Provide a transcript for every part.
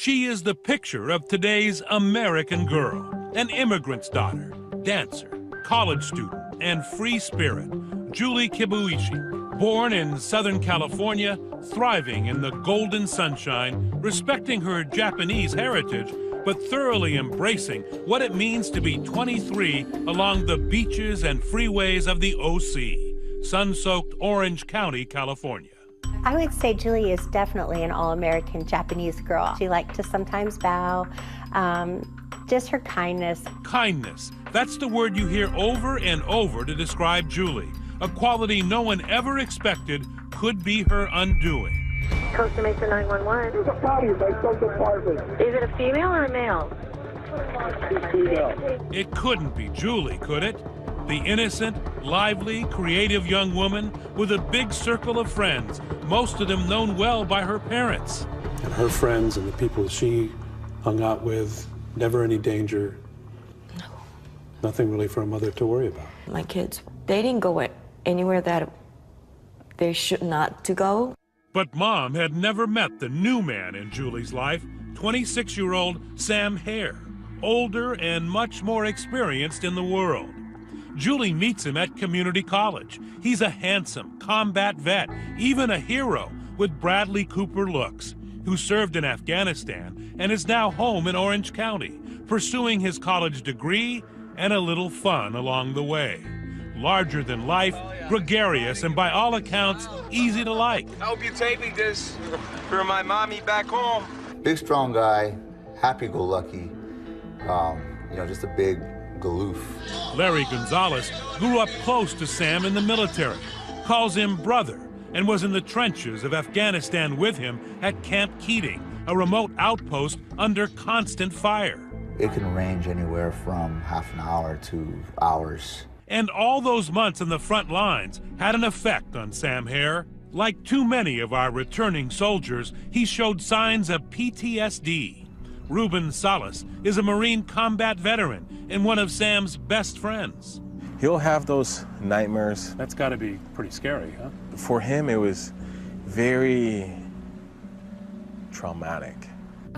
She is the picture of today's American girl, an immigrant's daughter, dancer, college student, and free spirit, Julie Kibuishi, born in Southern California, thriving in the golden sunshine, respecting her Japanese heritage, but thoroughly embracing what it means to be 23 along the beaches and freeways of the OC, sun-soaked Orange County, California. I would say Julie is definitely an all-American Japanese girl. She liked to sometimes bow, just her kindness. Kindness, that's the word you hear over and over to describe Julie, a quality no one ever expected could be her undoing. Costa Mesa 911. There's a body in my son's apartment. Is it a female or a male? Female. It couldn't be Julie, could it? The innocent, lively, creative young woman with a big circle of friends, most of them known well by her parents. And her friends and the people she hung out with, never any danger. No. Nothing really for a mother to worry about. My kids, they didn't go anywhere that they should not to go. But Mom had never met the new man in Julie's life, 26-year-old Sam Hare, older and much more experienced in the world. Julie meets him at community college. He's a handsome combat vet, even a hero with Bradley Cooper looks, who served in Afghanistan and is now home in Orange County, pursuing his college degree and a little fun along the way. Larger than life, gregarious, and by all accounts, easy to like. I hope you're taping this for my mommy back home. Big, strong guy, happy-go-lucky, just a big galoof. Larry Gonzalez grew up close to Sam in the military, calls him brother, and was in the trenches of Afghanistan with him at Camp Keating, a remote outpost under constant fire. It can range anywhere from half an hour to hours. And all those months in the front lines had an effect on Sam Hare. Like too many of our returning soldiers, he showed signs of PTSD. Ruben Salas is a Marine combat veteran and one of Sam's best friends. He'll have those nightmares. That's got to be pretty scary, huh? For him, it was very traumatic.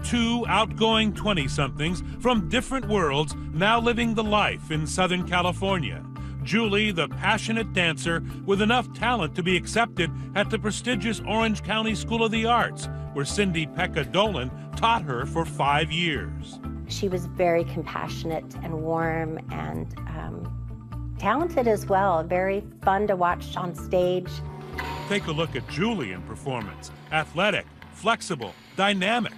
Two outgoing 20-somethings from different worlds now living the life in Southern California. Julie, the passionate dancer with enough talent to be accepted at the prestigious Orange County School of the Arts, where Cindy Pekka Dolan taught her for 5 years. She was very compassionate and warm and talented as well, very fun to watch on stage. Take a look at Julie in performance. Athletic, flexible, dynamic.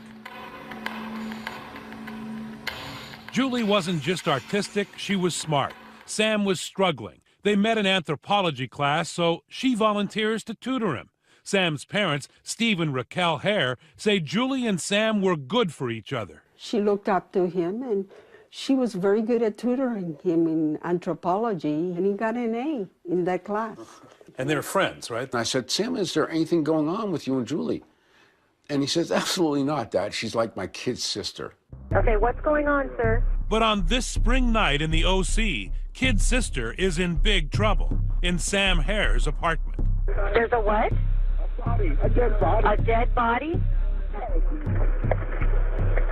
Julie wasn't just artistic, she was smart. Sam was struggling. They met in anthropology class, so she volunteers to tutor him. Sam's parents, Steve and Raquel Hare, say Julie and Sam were good for each other. She looked up to him, and she was very good at tutoring him in anthropology, and he got an A in that class. And they're friends, right? And I said, Sam, is there anything going on with you and Julie? And he says, absolutely not, Dad. She's like my kid's sister. Okay, what's going on, sir? But on this spring night in the OC, Kid's sister is in big trouble in Sam Hare's apartment. There's a what? A body, a dead body. A dead body?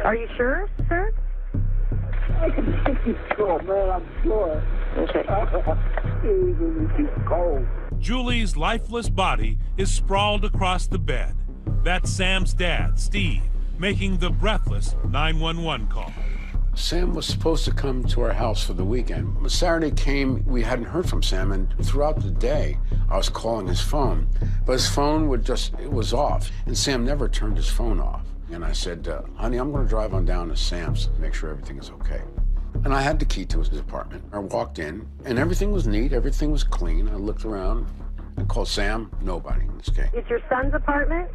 Are you sure, sir? I can think he's cold, man, I'm sure. Okay. He's cold. Julie's lifeless body is sprawled across the bed. That's Sam's dad, Steve, making the breathless 911 call. Sam was supposed to come to our house for the weekend. When Saturday came, we hadn't heard from Sam, and throughout the day, I was calling his phone, but his phone it was off, and Sam never turned his phone off. And I said, honey, I'm gonna drive on down to Sam's to make sure everything is okay. And I had the key to his apartment. I walked in, and everything was neat, everything was clean. I looked around, I called Sam, nobody. Okay. It's your son's apartment?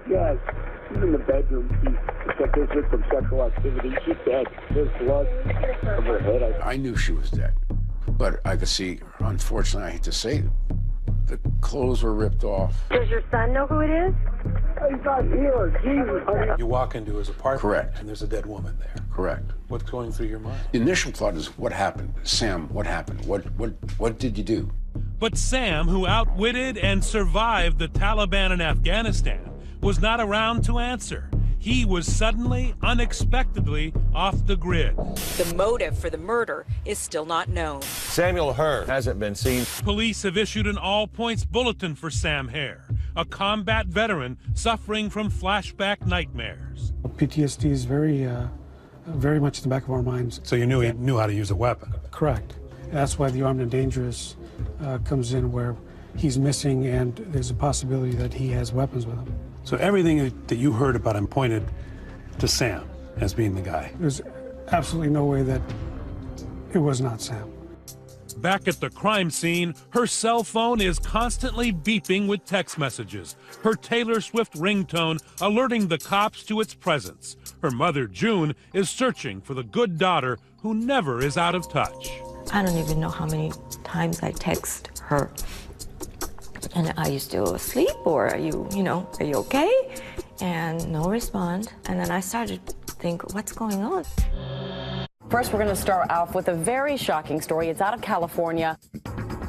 Yes. She's in the bedroom. She's a visit from sexual activity. She's dead. There's blood on her head. I knew she was dead, but I could see, unfortunately, I hate to say it, the clothes were ripped off. Does your son know who it is? He's not here. Jesus, honey. You walk into his apartment. Correct. And there's a dead woman there. Correct. What's going through your mind? The initial thought is, what happened? Sam, what happened? What did you do? But Sam, who outwitted and survived the Taliban in Afghanistan, was not around to answer. he was suddenly, unexpectedly off the grid. The motive for the murder is still not known. Samuel Hurd hasn't been seen. Police have issued an all-points bulletin for Sam Hare, a combat veteran suffering from flashback nightmares. PTSD is very much in the back of our minds. So you knew he knew how to use a weapon? Correct. And that's why the armed and dangerous comes in, where he's missing and there's a possibility that he has weapons with him. So everything that you heard about him pointed to Sam as being the guy? There's absolutely no way that it was not Sam. Back at the crime scene, her cell phone is constantly beeping with text messages, her Taylor Swift ringtone alerting the cops to its presence. Her mother, June, is searching for the good daughter who never is out of touch. I don't even know how many times I text her. And are you still asleep, or are you okay? And no response. And then I started to think, what's going on? First, we're going to start off with a very shocking story. It's out of California.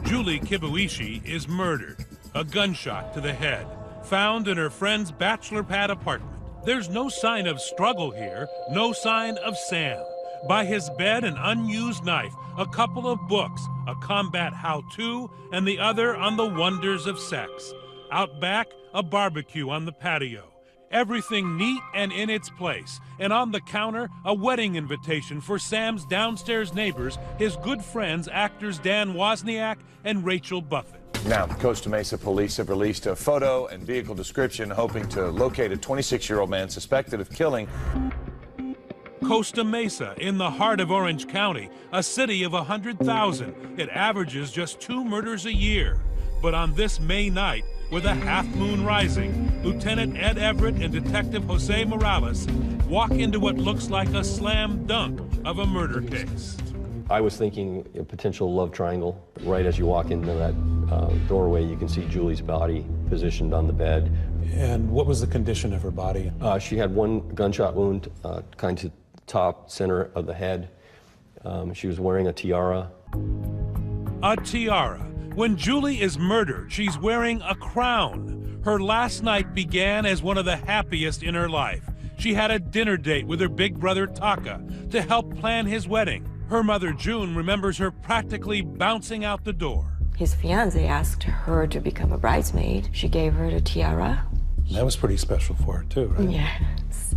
Julie Kibuishi is murdered. A gunshot to the head, found in her friend's bachelor pad apartment. There's no sign of struggle here, no sign of Sam. By his bed, an unused knife, a couple of books, a combat how-to, and the other on the wonders of sex. Out back, a barbecue on the patio. Everything neat and in its place. And on the counter, a wedding invitation for Sam's downstairs neighbors, his good friends, actors Dan Wozniak and Rachel Buffett. Now, Costa Mesa police have released a photo and vehicle description hoping to locate a 26-year-old man suspected of killing. Costa Mesa, in the heart of Orange County, a city of 100,000. It averages just 2 murders a year. But on this May night, with a half moon rising, Lieutenant Ed Everett and Detective Jose Morales walk into what looks like a slam dunk of a murder case. I was thinking a potential love triangle. Right as you walk into that doorway, you can see Julie's body positioned on the bed. And what was the condition of her body? She had one gunshot wound, kind of top center of the head. She was wearing a tiara. A tiara. When Julie is murdered, she's wearing a crown. Her last night began as one of the happiest in her life. She had a dinner date with her big brother Taka to help plan his wedding. Her mother June remembers her practically bouncing out the door. His fiancé asked her to become a bridesmaid. She gave her the tiara. That was pretty special for her too, right? Yes.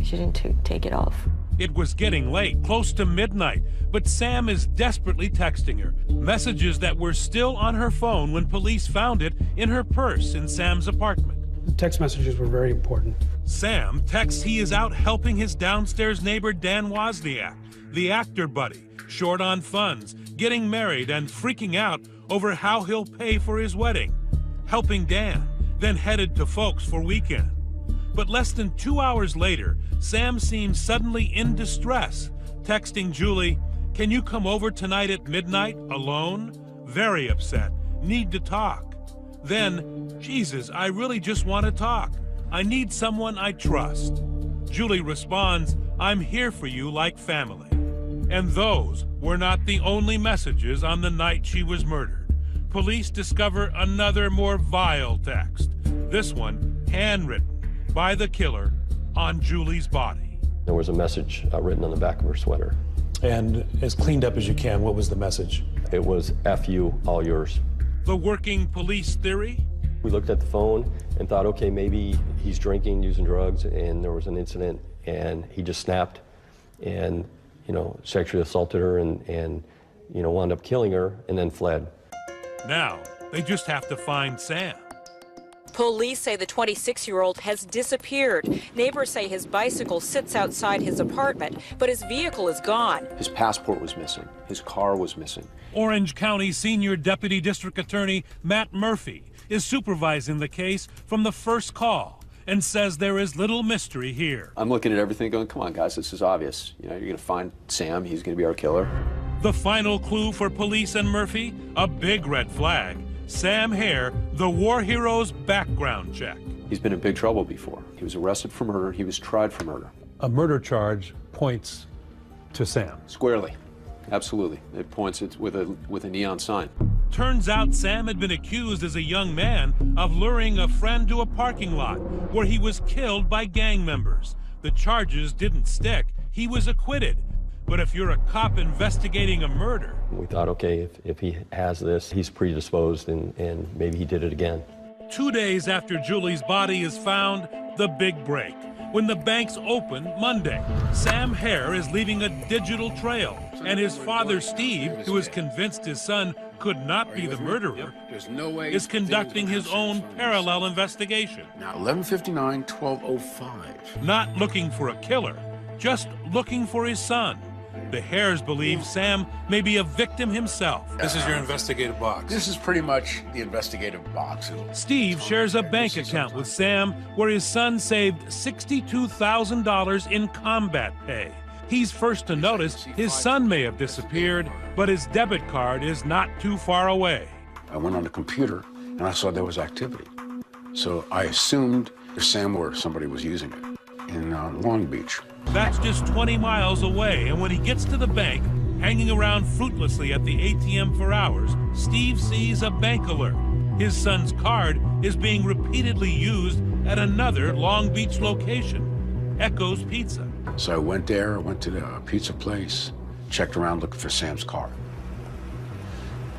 She didn't take it off. It was getting late, close to midnight, but Sam is desperately texting her. Messages that were still on her phone when police found it in her purse in Sam's apartment. The text messages were very important. Sam texts he is out helping his downstairs neighbor Dan Wozniak, the actor buddy, short on funds, getting married and freaking out over how he'll pay for his wedding. Helping Dan, then headed to Folks for weekend. But less than 2 hours later, Sam seems suddenly in distress, texting Julie, "Can you come over tonight at midnight alone? Very upset. Need to talk." Then, "Jesus, I really just want to talk. I need someone I trust." Julie responds, "I'm here for you like family." And those were not the only messages on the night she was murdered. Police discover another more vile text. This one handwritten by the killer on Julie's body. There was a message written on the back of her sweater. And as cleaned up as you can, what was the message? It was, "F you, all yours." The working police theory? We looked at the phone and thought, okay, maybe he's drinking, using drugs, and there was an incident, and he just snapped and, sexually assaulted her and wound up killing her and then fled. Now, they just have to find Sam. Police say the 26-year-old has disappeared. Neighbors say his bicycle sits outside his apartment, but his vehicle is gone. His passport was missing. His car was missing. Orange County Senior Deputy District Attorney Matt Murphy is supervising the case from the first call and says there is little mystery here. I'm looking at everything going, come on, guys, this is obvious. You're going to find Sam. He's going to be our killer. The final clue for police and Murphy, a big red flag. Sam Hare, the war hero's background check. He's been in big trouble before. He was arrested for murder. He was tried for murder. A murder charge points to Sam. Squarely. Absolutely. It points it with a neon sign. Turns out Sam had been accused as a young man of luring a friend to a parking lot where he was killed by gang members. The charges didn't stick. He was acquitted. But if you're a cop investigating a murder... We thought, okay, if he has this, he's predisposed and maybe he did it again. 2 days after Julie's body is found, the big break. When the banks open Monday, Sam Hare is leaving a digital trail, and his father, Steve, who is convinced his son could not be the murderer, is conducting his own parallel investigation. Now, 11:59, 12:05. Not looking for a killer, just looking for his son. The Hares believe Sam may be a victim himself. This is your investigative box. This is pretty much the investigative box. Steve shares a bank account with Sam where his son saved $62,000 in combat pay. He's first to notice his son may have disappeared, but his debit card is not too far away. I went on the computer and I saw there was activity. So I assumed Sam or somebody was using it in Long Beach. That's just 20 miles away, and when he gets to the bank, hanging around fruitlessly at the ATM for hours, Steve sees a bank alert. His son's card is being repeatedly used at another Long Beach location, Echo's Pizza. So I went there, went to the pizza place, checked around looking for Sam's car.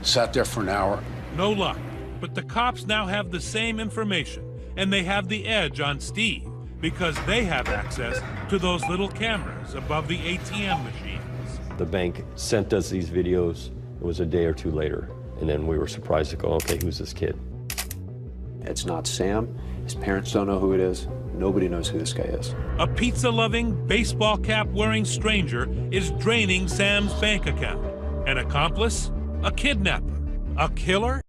Sat there for an hour. No luck, but the cops now have the same information, and they have the edge on Steve, because they have access to those little cameras above the ATM machines. The bank sent us these videos. It was a day or two later, and then we were surprised to go, okay, who's this kid? It's not Sam. His parents don't know who it is. Nobody knows who this guy is. A pizza-loving, baseball cap-wearing stranger is draining Sam's bank account. An accomplice? A kidnapper? A killer?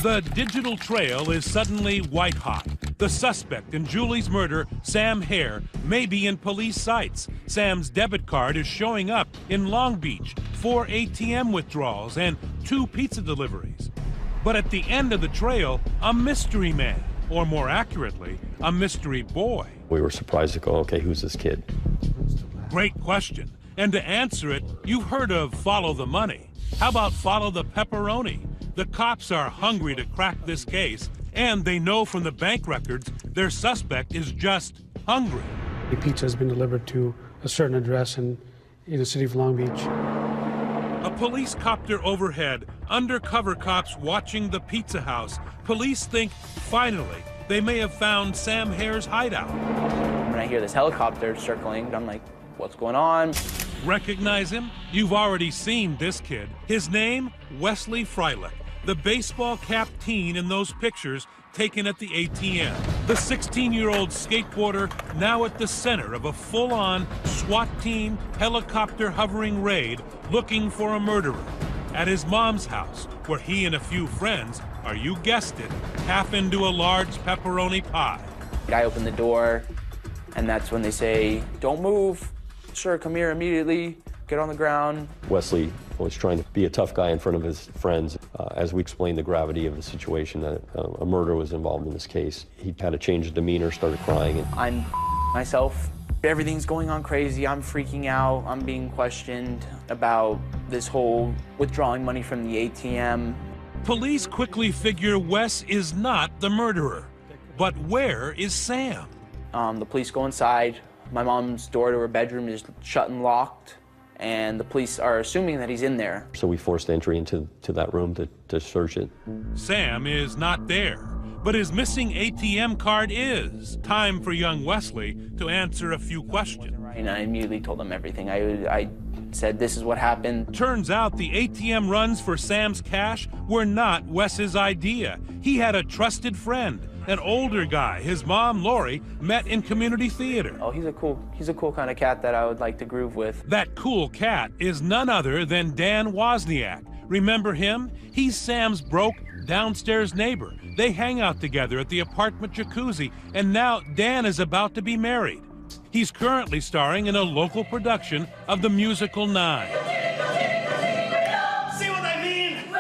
The digital trail is suddenly white-hot. The suspect in Julie's murder, Sam Hare, may be in police sights. Sam's debit card is showing up in Long Beach, 4 ATM withdrawals, and 2 pizza deliveries. But at the end of the trail, a mystery man, or more accurately, a mystery boy. We were surprised to go, okay, who's this kid? Great question. And to answer it, you've heard of follow the money. How about follow the pepperoni? The cops are hungry to crack this case, and they know from the bank records their suspect is just hungry. The pizza has been delivered to a certain address in the city of Long Beach. A police copter overhead, undercover cops watching the pizza house. Police think, finally, they may have found Sam Hare's hideout. When I hear this helicopter circling, I'm like, what's going on? Recognize him? You've already seen this kid. His name, Wesley Freilich, the baseball cap teen in those pictures taken at the ATM. The 16-year-old skateboarder now at the center of a full-on SWAT team helicopter hovering raid looking for a murderer at his mom's house, where he and a few friends are, you guessed it, half into a large pepperoni pie. I open the door, and that's when they say, don't move. Sir, come here immediately. Get on the ground. Wesley was trying to be a tough guy in front of his friends. As we explained the gravity of the situation, that a murder was involved in this case, he had a change of demeanor, started crying. And I'm myself. Everything's going on crazy. I'm freaking out. I'm being questioned about this whole withdrawing money from the ATM. Police quickly figure Wes is not the murderer. But where is Sam? The police go inside. My mom's door to her bedroom is shut and locked, and the police are assuming that he's in there. so we forced entry into that room to search it. Sam is not there, but his missing ATM card is. Time for young Wesley to answer a few questions. And I immediately told him everything. I said, this is what happened. Turns out the ATM runs for Sam's cash were not Wes's idea. He had a trusted friend, an older guy his mom, Lori, met in community theater. Oh, he's a cool kind of cat that I would like to groove with. That cool cat is none other than Dan Wozniak. Remember him? He's Sam's broke downstairs neighbor. They hang out together at the apartment jacuzzi, and now Dan is about to be married. He's currently starring in a local production of the musical 9. See what I mean?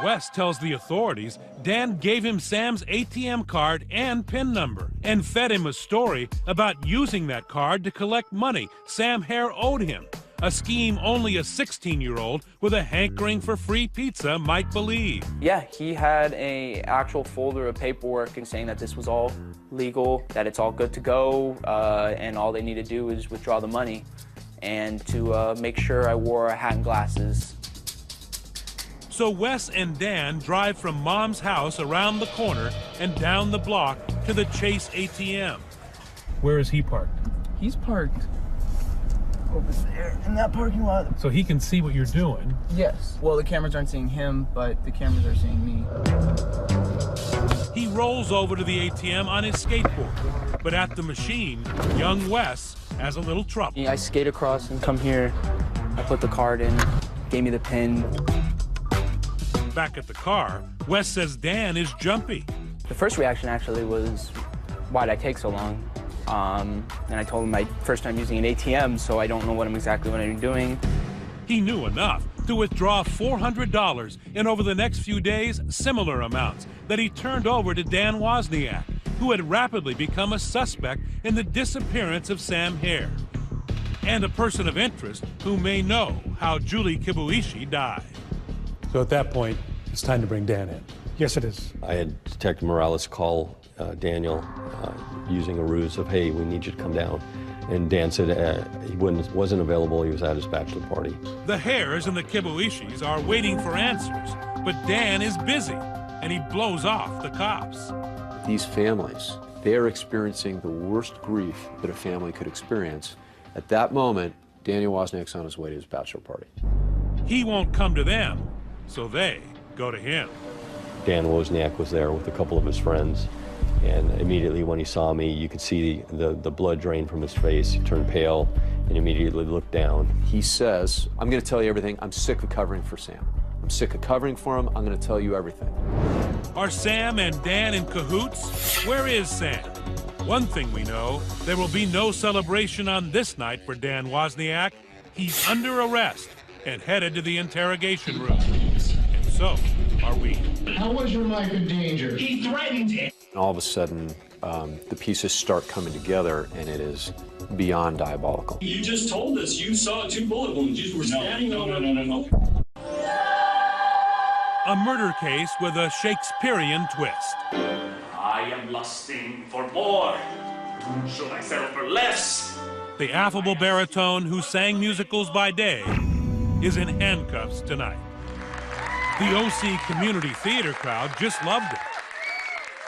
Wes tells the authorities Dan gave him Sam's ATM card and PIN number and fed him a story about using that card to collect money Sam Hare owed him. a scheme only a 16-year-old with a hankering for free pizza might believe. Yeah, he had an actual folder of paperwork and saying that this was all legal, that it's all good to go, and all they need to do is withdraw the money and to make sure I wore a hat and glasses. So Wes and Dan drive from Mom's house around the corner and down the block to the Chase ATM. Where is he parked? He's parked over there in that parking lot. So he can see what you're doing. Yes. Well, the cameras aren't seeing him, but the cameras are seeing me. He rolls over to the ATM on his skateboard, but at the machine, young Wes has a little trouble. I skate across and come here. I put the card in, gave me the PIN. Back at the car, Wes says Dan is jumpy. The first reaction actually was, why'd I take so long? And I told him my first time using an ATM, so I don't know what I'm doing. He knew enough to withdraw $400 and over the next few days, similar amounts that he turned over to Dan Wozniak, who had rapidly become a suspect in the disappearance of Sam Hare, and a person of interest who may know how Julie Kibuishi died. So at that point, it's time to bring Dan in. Yes, it is. I had Detective Morales call Daniel using a ruse of, hey, we need you to come down. And Dan said he wasn't available, he was at his bachelor party. The Hares and the Kibuishis are waiting for answers, but Dan is busy, and he blows off the cops. These families, they're experiencing the worst grief that a family could experience. At that moment, Daniel Wozniak's on his way to his bachelor party. He won't come to them, so they go to him. Dan Wozniak was there with a couple of his friends, and immediately when he saw me, you could see the blood drain from his face. He turned pale and immediately looked down. He says, I'm going to tell you everything. I'm sick of covering for Sam. I'm sick of covering for him. I'm going to tell you everything. Are Sam and Dan in cahoots? Where is Sam? One thing we know, there will be no celebration on this night for Dan Wozniak. He's under arrest and headed to the interrogation room. And so are we. How was your life in danger? He threatened it. And all of a sudden, the pieces start coming together, and it is beyond diabolical. You just told us you saw 2 bullet wounds. You were standing over. No. A murder case with a Shakespearean twist. I am lusting for more. Should I settle for less? The affable baritone who sang musicals by day is in handcuffs tonight. The OC Community Theater crowd just loved it.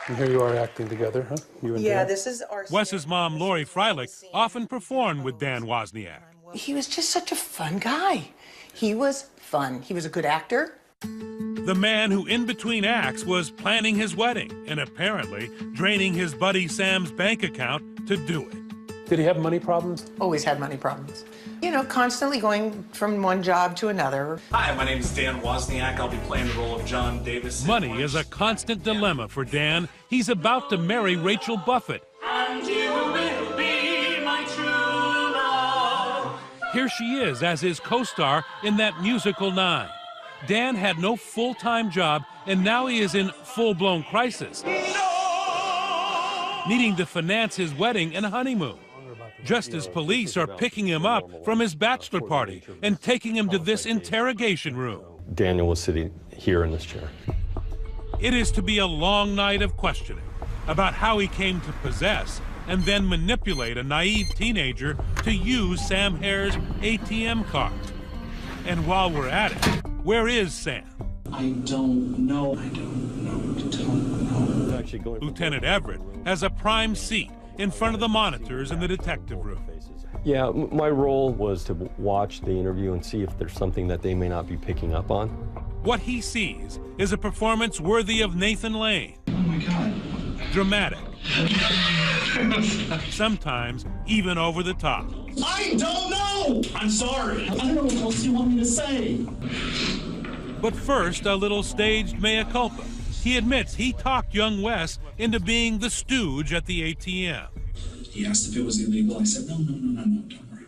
And here you are acting together, huh? You and Dan? This is our... Wes's mom, Lori Freilich, often performed with Dan Wozniak. He was just such a fun guy. He was fun. He was a good actor. The man who, in between acts, was planning his wedding and apparently draining his buddy Sam's bank account to do it. Did he have money problems? Always had money problems. You know, constantly going from one job to another. Hi, my name is Dan Wozniak. I'll be playing the role of John Davis. Money is a constant dilemma for Dan. He's about to marry Rachel Buffett. And you will be my true love. Here she is as his co-star in that musical 9. Dan had no full-time job, and now he is in full-blown crisis, needing to finance his wedding and honeymoon. Just as police are picking him up from his bachelor party and taking him to this interrogation room. Daniel was sitting here in this chair. It is to be a long night of questioning about how he came to possess and then manipulate a naive teenager to use Sam Hare's ATM card. And while we're at it, where is Sam? I don't know. Lieutenant Everett has a prime seat in front of the monitors in the detective room. Yeah, my role was to watch the interview and see if there's something that they may not be picking up on. What he sees is a performance worthy of Nathan Lane. Oh my God. Dramatic. Sometimes even over the top. I don't know! I'm sorry. I don't know what else you want me to say. But first, a little staged mea culpa. He admits he talked young Wes into being the stooge at the ATM. He asked if it was illegal. I said, no, don't worry.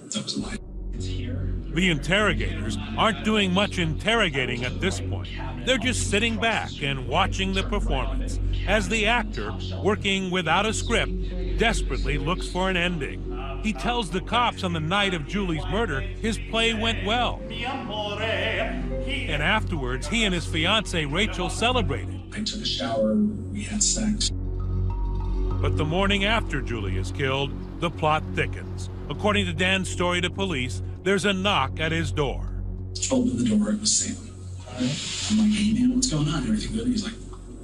That was a lie. It's here. The interrogators aren't doing much interrogating at this point. They're just sitting back and watching the performance as the actor, working without a script, desperately looks for an ending. He tells the cops on the night of Julie's murder his play went well. And afterwards, he and his fiancée, Rachel, celebrated. I took a shower, we had sex. But the morning after Julie is killed, the plot thickens. According to Dan's story to police, there's a knock at his door. Opened the door, it was Sam. I'm like, hey man, what's going on? Everything good? He's like,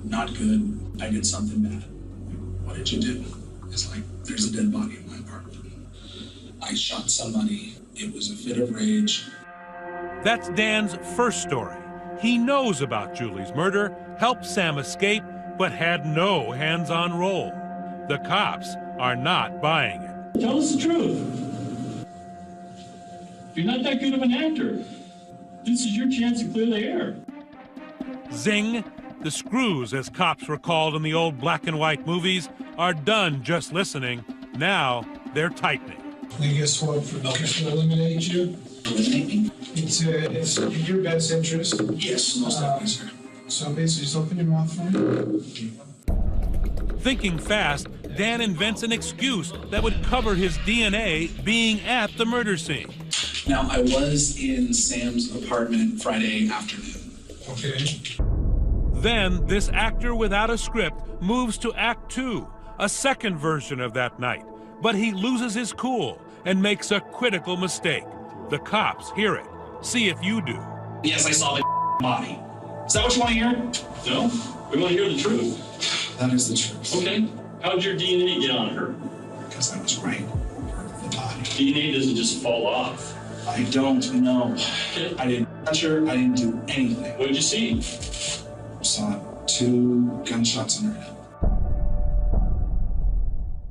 not good. I did something bad. What did you do? It's like, there's a dead body in my apartment. I shot somebody. It was a fit of rage. That's Dan's first story. He knows about Julie's murder, helped Sam escape, but had no hands-on role. The cops are not buying it. Tell us the truth. You're not that good of an actor. This is your chance to clear the air. Zing! The screws, as cops were called in the old black and white movies, are done just listening. Now they're tightening. And guess what? Just to eliminate you, it's in your best interest. Yes, most definitely, sir. So basically, just open your mouth for me. Thinking fast, Dan invents an excuse that would cover his DNA being at the murder scene. Now, I was in Sam's apartment Friday afternoon. Okay. Then this actor without a script moves to Act 2, a second version of that night. But he loses his cool and makes a critical mistake. The cops hear it. See if you do. Yes, I saw the body. Is that what you want to hear? No, we want to hear the truth. That is the truth. Okay. How did your DNA get on her? Because I was right for the body. DNA doesn't just fall off. I don't know. Okay. I didn't touch her. I didn't do anything. What did you see? I saw 2 gunshots in her head.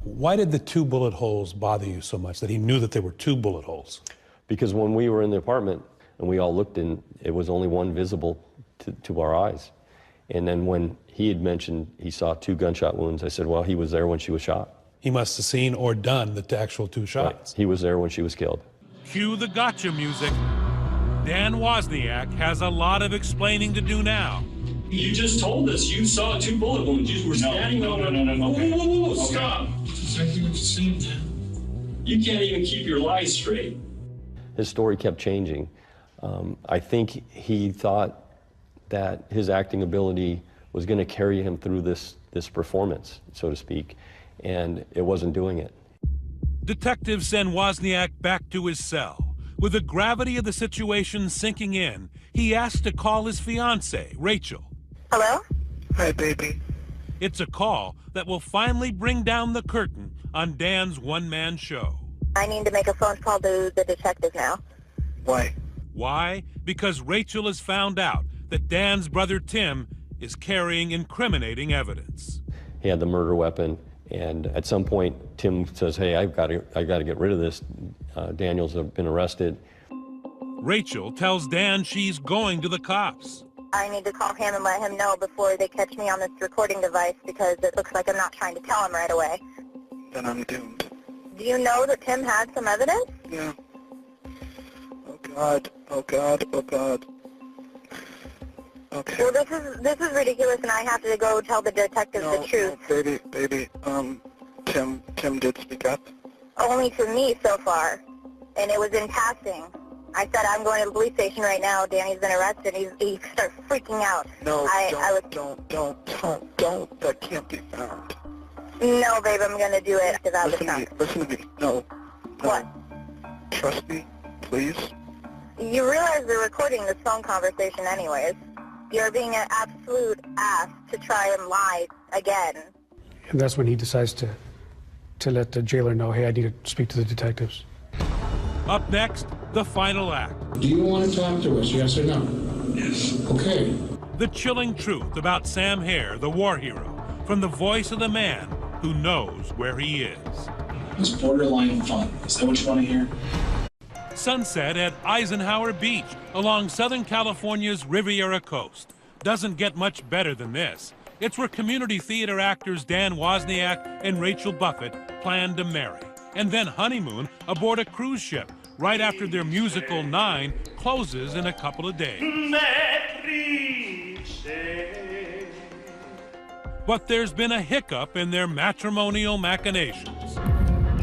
Why did the 2 bullet holes bother you so much, that he knew that there were 2 bullet holes? Because when we were in the apartment and we all looked in, it was only one visible to our eyes. And then when he had mentioned he saw 2 gunshot wounds, I said, well, he was there when she was shot. He must have seen or done the actual 2 shots. Right. He was there when she was killed. Cue the gotcha music. Dan Wozniak has a lot of explaining to do now. You just told us you saw 2 bullet wounds. You were standing over. No. Okay. Whoa, stop. Exactly what you said. You can't even keep your lies straight. His story kept changing. I think he thought that his acting ability was going to carry him through this performance, so to speak, and it wasn't doing it. Detectives send Wozniak back to his cell. With the gravity of the situation sinking in, he asks to call his fiancée, Rachel. Hello? Hi, baby. It's a call that will finally bring down the curtain on Dan's one-man show. I need to make a phone call to the detective now. Why? Why? Because Rachel has found out that Dan's brother Tim is carrying incriminating evidence. He had the murder weapon, and at some point, Tim says, hey, I got to get rid of this. Daniel's been arrested. Rachel tells Dan she's going to the cops. I need to call him and let him know before they catch me on this recording device because it looks like I'm not trying to tell him right away. Then I'm doomed. Do you know that Tim had some evidence? Yeah. Oh, God. Oh, God. Oh, God. Okay. Well, this is ridiculous, and I have to go tell the detective the truth. No, baby. Tim did speak up. Only to me so far, and it was in passing. I said, I'm going to the police station right now. Danny's been arrested. He started freaking out. No, don't. That can't be found. No, babe, I'm going to do it. Listen to me. No. What? Trust me, please. You realize they're recording this phone conversation anyways. You're being an absolute ass to try and lie again. And that's when he decides to let the jailer know, hey, I need to speak to the detectives. Up next, the final act. Do you want to talk to us, yes or no? Yes. Okay. The chilling truth about Sam Hare, the war hero, from the voice of the man who knows where he is. It's borderline fun. Is that what you want to hear? Sunset at Eisenhower Beach along Southern California's Riviera coast. Doesn't get much better than this. It's where community theater actors Dan Wozniak and Rachel Buffett plan to marry, and then honeymoon aboard a cruise ship right after their musical 9 closes in a couple of days. But there's been a hiccup in their matrimonial machinations.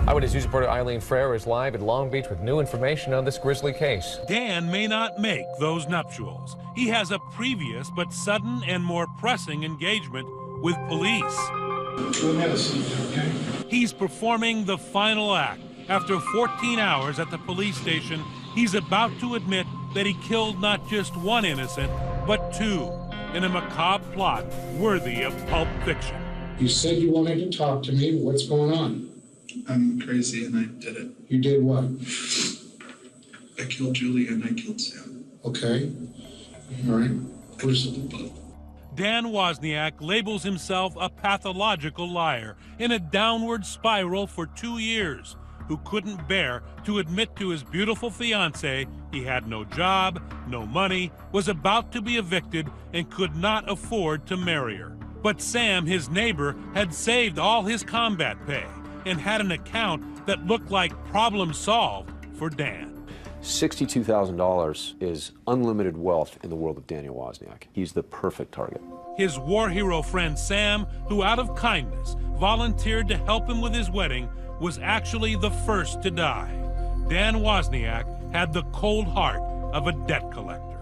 Eyewitness News reporter Eileen Frere is live in Long Beach with new information on this grisly case. Dan may not make those nuptials. He has a previous but sudden and more pressing engagement with police. He's performing the final act. After 14 hours at the police station, he's about to admit that he killed not just one innocent, but two, in a macabre plot worthy of pulp fiction. You said you wanted to talk to me. What's going on? I'm crazy and I did it. You did what? I killed Julie and I killed Sam. Okay. All right. Where's the both? Dan Wozniak labels himself a pathological liar in a downward spiral for 2 years, who couldn't bear to admit to his beautiful fiancée he had no job, no money, was about to be evicted, and could not afford to marry her. But Sam, his neighbor, had saved all his combat pay and had an account that looked like problem solved for Dan. $62,000 is unlimited wealth in the world of Daniel Wozniak. He's the perfect target. His war hero friend Sam, who out of kindness volunteered to help him with his wedding, was actually the first to die. Dan Wozniak had the cold heart of a debt collector.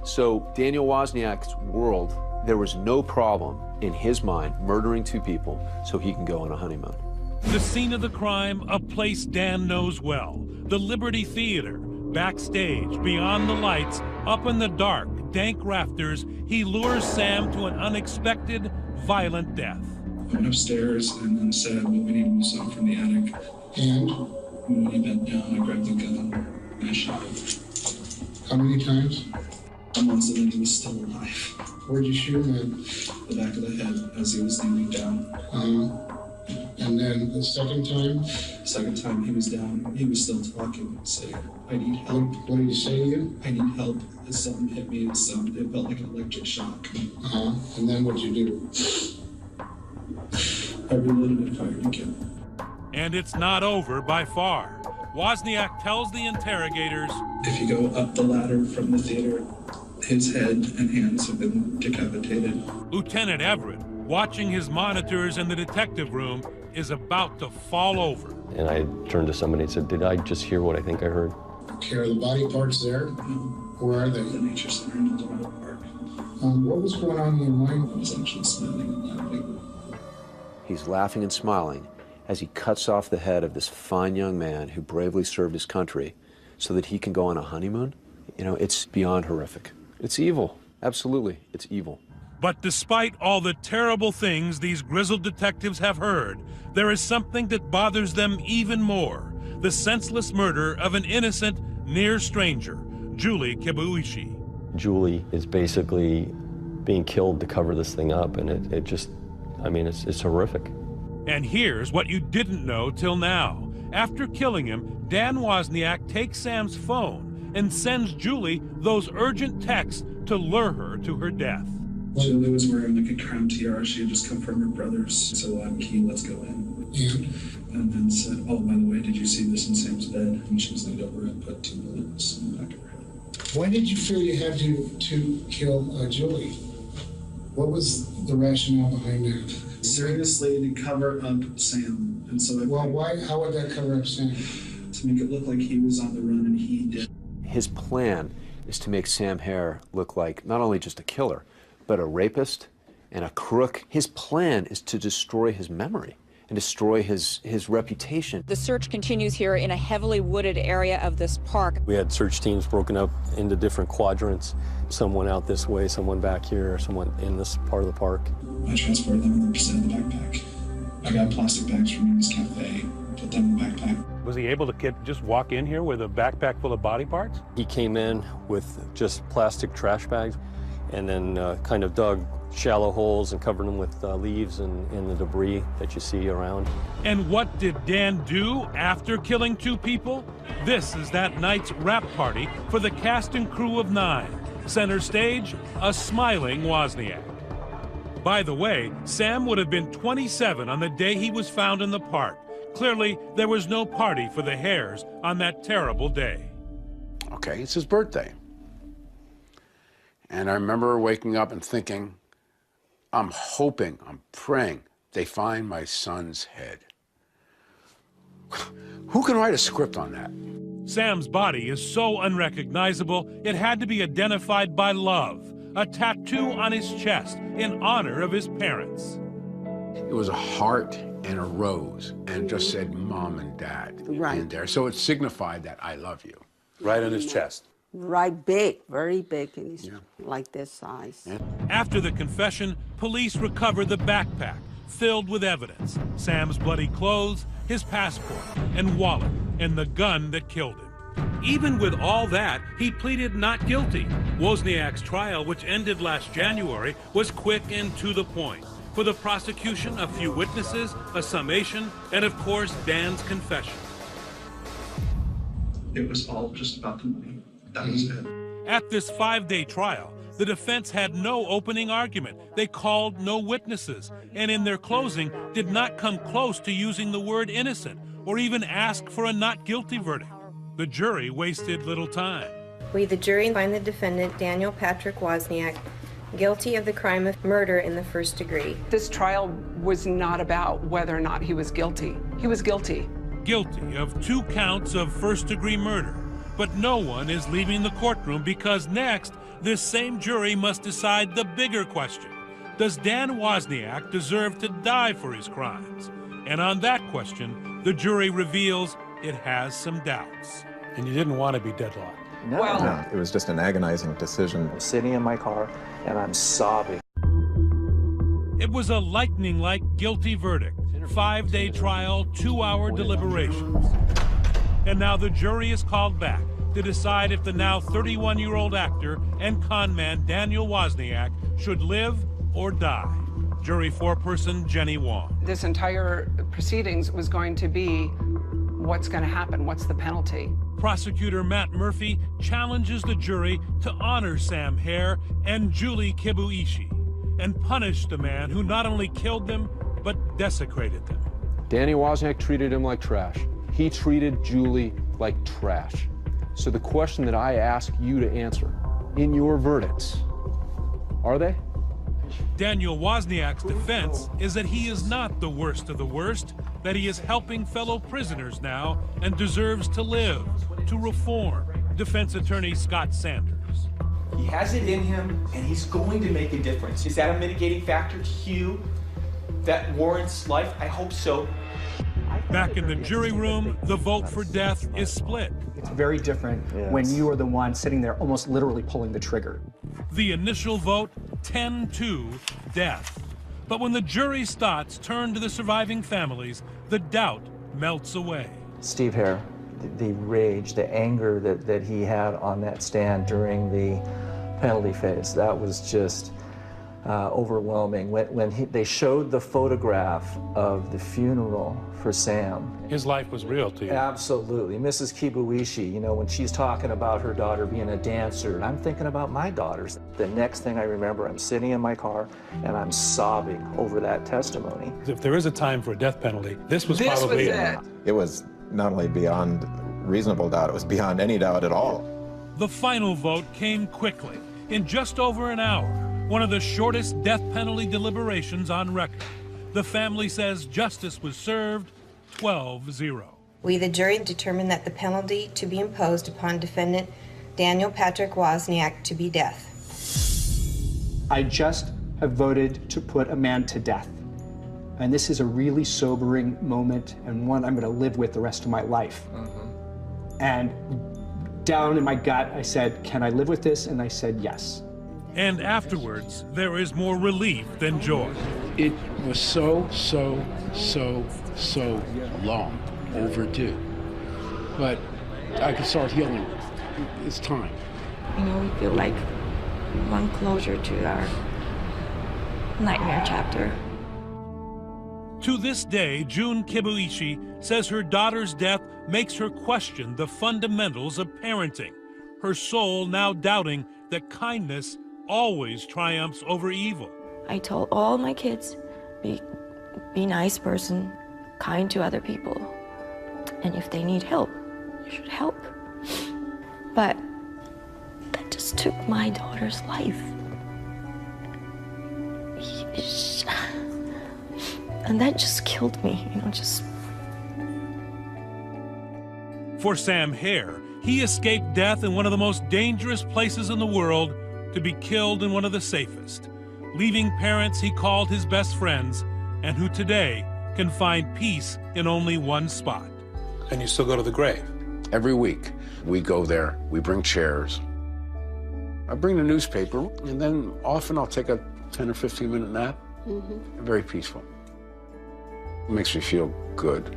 So Daniel Wozniak's world, there was no problem in his mind murdering two people so he can go on a honeymoon. The scene of the crime, a place Dan knows well, the Liberty Theater. Backstage, beyond the lights, up in the dark, dank rafters, he lures Sam to an unexpected, violent death. I went upstairs and then said, well, we need to move something from the attic. And? When he bent down, I grabbed the gun and I shot him. How many times? Once, and then he was still alive. Where'd you shoot him at? The back of the head as he was kneeling down. And then the second time? Second time he was down, he was still talking, saying, I need help. What did he say to you? I need help. Something hit me, it felt like an electric shock. And then what'd you do? I reloaded and fired again. And it's not over by far. Wozniak tells the interrogators, if you go up the ladder from the theater, his head and hands have been decapitated. Lieutenant Everett, watching his monitors in the detective room, is about to fall over. And I turned to somebody and said, did I just hear what I think I heard? Okay, are the body parts there? Where are they? The Nature Center in Eldorado Park. What was going on in your mind? I was actually smiling and laughing. He's laughing and smiling as he cuts off the head of this fine young man who bravely served his country so that he can go on a honeymoon. You know, it's beyond horrific. It's evil. Absolutely, it's evil. But despite all the terrible things these grizzled detectives have heard, there is something that bothers them even more: the senseless murder of an innocent, near stranger, Julie Kibuishi. Julie is basically being killed to cover this thing up, and it just, I mean, it's horrific. And here's what you didn't know till now. After killing him, Dan Wozniak takes Sam's phone and sends Julie those urgent texts to lure her to her death. Julie was wearing like a crown tiara. She had just come from her brother's. So I'm key, let's go in. And then said, oh, by the way, did you see this in Sam's bed? And she was laid over it, put 2 bullets in the back of her head. Why did you feel you had to kill Julie? What was the rationale behind that? Seriously, to cover up Sam. And so how would that cover up Sam? To make it look like he was on the run and he did. His plan is to make Sam Hare look like not only just a killer, but a rapist and a crook. His plan is to destroy his memory and destroy his reputation. The search continues here in a heavily wooded area of this park. We had search teams broken up into different quadrants. Someone out this way, someone back here, someone in this part of the park. I transported them 100% in the backpack. I got plastic bags from Amy's Cafe, put them in the backpack. Was he able to just walk in here with a backpack full of body parts? He came in with just plastic trash bags and then kind of dug shallow holes and covered them with leaves and the debris that you see around. And what did Dan do after killing 2 people? This is that night's wrap party for the cast and crew of 9. Center stage, a smiling Wozniak. By the way, Sam would have been 27 on the day he was found in the park. Clearly, there was no party for the Hares on that terrible day. Okay, it's his birthday. And I remember waking up and thinking, I'm hoping, I'm praying they find my son's head. Who can write a script on that? Sam's body is so unrecognizable, it had to be identified by love, a tattoo on his chest in honor of his parents. It was a heart and a rose, and it just said Mom and Dad in there. So it signified that I love you. Right on his chest. Right, big, very big, and he's like this size. After the confession, police recovered the backpack filled with evidence, Sam's bloody clothes, his passport and wallet, and the gun that killed him. Even with all that, he pleaded not guilty. Wozniak's trial, which ended last January, was quick and to the point. For the prosecution, a few witnesses, a summation, and of course, Dan's confession. It was all just about the money. That was it. At this 5-day trial, the defense had no opening argument. They called no witnesses, and in their closing did not come close to using the word innocent or even ask for a not guilty verdict. The jury wasted little time. We, the jury, find the defendant, Daniel Patrick Wozniak, guilty of the crime of murder in the first degree. This trial was not about whether or not he was guilty. He was guilty. Guilty of 2 counts of first-degree murder. But no one is leaving the courtroom because next, this same jury must decide the bigger question. Does Dan Wozniak deserve to die for his crimes? And on that question, the jury reveals it has some doubts. And you didn't want to be deadlocked. No, it was just an agonizing decision. I'm sitting in my car and I'm sobbing. It was a lightning-like guilty verdict. 5-day trial, 2-hour deliberations. And now the jury is called back to decide if the now 31-year-old actor and con man Daniel Wozniak should live or die. Jury foreperson Jenny Wong. This entire proceedings was going to be what's going to happen, what's the penalty. Prosecutor Matt Murphy challenges the jury to honor Sam Hare and Julie Kibuishi and punish the man who not only killed them, but desecrated them. Danny Wozniak treated him like trash. He treated Julie like trash. So the question that I ask you to answer in your verdicts, are they? Daniel Wozniak's defense is that he is not the worst of the worst, that he is helping fellow prisoners now and deserves to live, to reform. Defense attorney Scott Sanders. He has it in him, and he's going to make a difference. Is that a mitigating factor to you that warrants life? I hope so. Back in the jury room, the vote for death is split. It's very different when you are the one sitting there almost literally pulling the trigger. The initial vote, 10-2, death. But when the jury's thoughts turn to the surviving families, the doubt melts away. Steve Hare, the rage, the anger that he had on that stand during the penalty phase, that was just overwhelming. When they showed the photograph of the funeral for Sam. His life was real to you. Absolutely. Mrs. Kibuishi, you know, when she's talking about her daughter being a dancer, and I'm thinking about my daughters. The next thing I remember, I'm sitting in my car and I'm sobbing over that testimony. If there is a time for a death penalty, this was probably it. It was not only beyond reasonable doubt, it was beyond any doubt at all. The final vote came quickly, in just over an hour, one of the shortest death penalty deliberations on record. The family says justice was served, 12-0. We, the jury, determined that the penalty to be imposed upon defendant Daniel Patrick Wozniak to be death. I just have voted to put a man to death. And this is a really sobering moment and one I'm going to live with the rest of my life. And down in my gut, I said, can I live with this? And I said, yes. And afterwards, there is more relief than joy. It was so long overdue. But I could start healing. It's time. You know, we feel like one closure to our nightmare chapter. To this day, June Kibuishi says her daughter's death makes her question the fundamentals of parenting, her soul now doubting that kindness always triumphs over evil. I told all my kids, be nice person, kind to other people, and if they need help, you should help. But that just took my daughter's life. And that just killed me, you know, just. For Sam Hare, he escaped death in one of the most dangerous places in the world to be killed in one of the safest, leaving parents he called his best friends and who today can find peace in only one spot. And you still go to the grave? Every week, we go there, we bring chairs. I bring the newspaper, and then often I'll take a 10 or 15-minute nap. Very peaceful. It makes me feel good.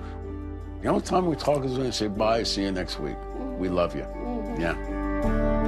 The only time we talk is when I say bye, see you next week. We love you. Yeah.